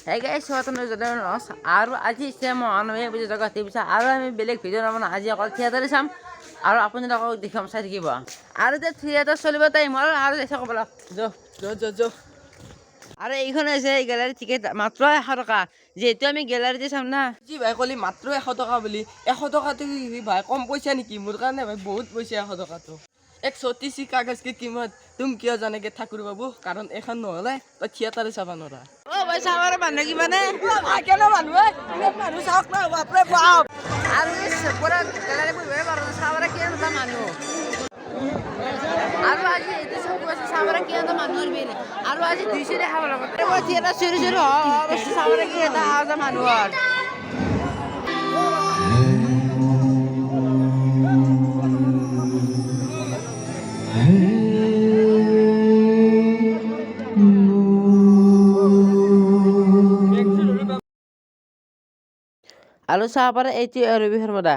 Hey guys, swatana jadon os aru aji same anwe buje jaga tibisa aru ami beleg video namana aji akol theater sam aru apuni lako dekham sai thikiba aru je theater choliba time aru esa kobala jo আরে এইখানে আছে এই gallery ticket মাত্র 100 টাকা যেহেতু আমি গ্যালারিতে চাম না জি ভাই কলি মাত্র 100 টাকা বলি 100 টাকাতে কি ভাই কম পয়সা নেকি মোর কাৰণে ভাই বহুত পয়সা 100 টাকাটো এক छोटी सी कागज की कीमत तुम क्यों जानेगे ठाकुर बाबू कारण এখন নহলে তো থিয়েটারে চাবা নৰা ও ভাই চাবাৰে মানুহ কি মানে ভাই কেন মানুহ মানুহ চাওক না বাপৰে বাপ আৰু পুৰা গ্যালাৰি বইবে পাৰো চাবাৰে কি না মানুহ আৰু আজি এতে সব আছে চাবাৰে কি না মানুহৰ বিল আৰু আজি 200 টাকা বলা কত মই থিয়েটাৰ শুৰু অবশ্য চাবাৰে কি না আজা মানুহৰ Halo sahabat itu Ruby Hermada.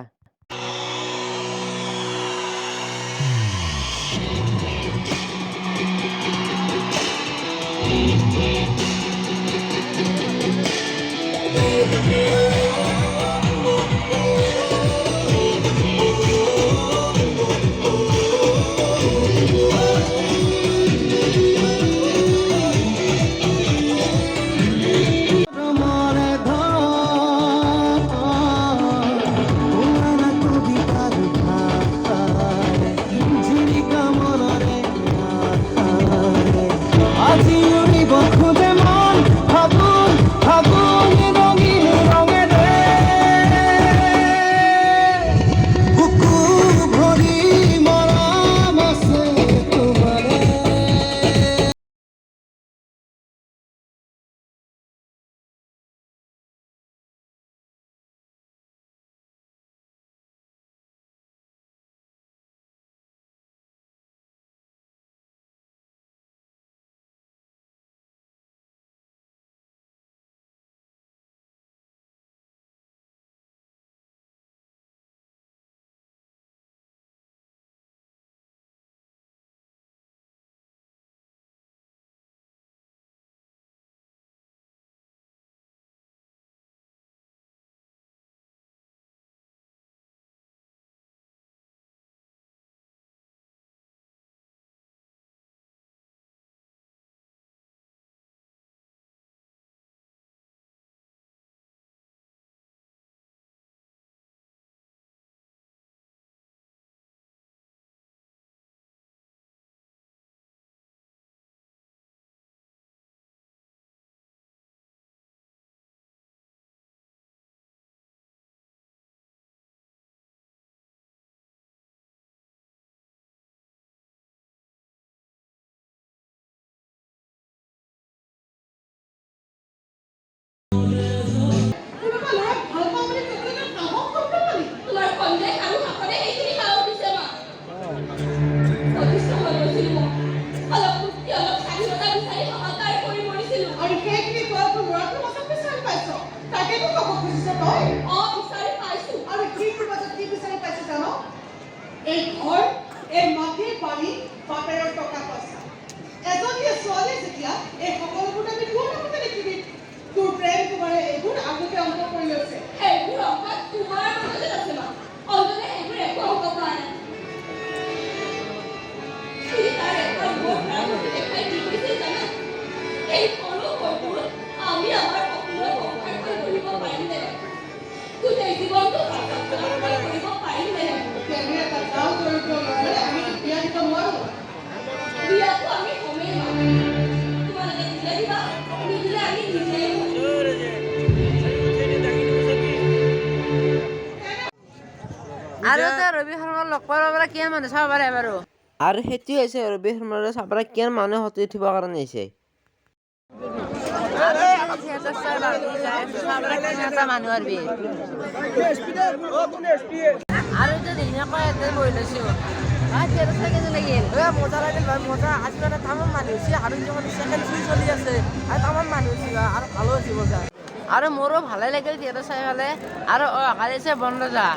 এই ঘৰ এই মাটি পানী বাপেৰৰ টকা পইচা এজনী ছোৱালী যেতিয়া এই সকলোবোৰ আমি কোনমতে দেখিবি তোৰ প্ৰেম তোমাৰে এইবোৰ আগতে অংক কৰি লৈছে এইবোৰ অংক তোমাৰ মনতে আছে মা অন্ততে এইবোৰ একো অংক কৰা নাই তুমি তাৰ এটা মোৰ প্ৰাণতে দেখাই দি গৈছে জানা এই সৰু সৰু আমি আমাৰ সপোনৰ সংসাৰ কৰিব পাৰিলে গোটেই জীৱনটো সাৰ্থক কৰিব পাৰিলে আমি এটা কাম কৰিব নোৱাৰে আমি বিয়া দিব নোৱাৰো বিয়াটো আমি কমেই তোমালোকে দিলে দিবা নিদিলে আমি নিজেই আৰু তো ৰবি শৰ্মাৰ লগ পাবৰ পৰা কিমান মানুহ চাব পাৰে বাৰু আৰু সেইটো হৈছে ৰবি শৰ্মাৰ চাব পৰা কিমান মানুহ হতি উঠিব কাৰণে হৈছে মানুহৰ ভিৰ আৰু যে ধুনীয়াকৈ ইয়াতে বহি লৈছোঁ মজা লাগিল ভাই মজা আজি মানে তামাম মানুহ হৈছে আৰু মানে সেকেন্ড শো চলি আছে আৰু তামাম মানুহ হৈছে আৰু ভালো হৈছে মজা আৰু মোৰো ভালে লাগিল থিয়েটাৰ চাই পেলাই আৰু কালি আছে বনৰজা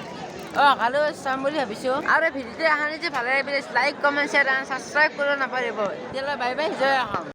কালিও চাম বুলি ভাবিছোঁ আৰু ভিডিঅ'টো এখানি যে ভালে লাগিলে লাইক কমেণ্ট শ্বেয়াৰ ছাবস্ক্ৰাইব কৰিব নাপাহৰিব তেতিয়াহ'লে বাই বাই জয় অসম।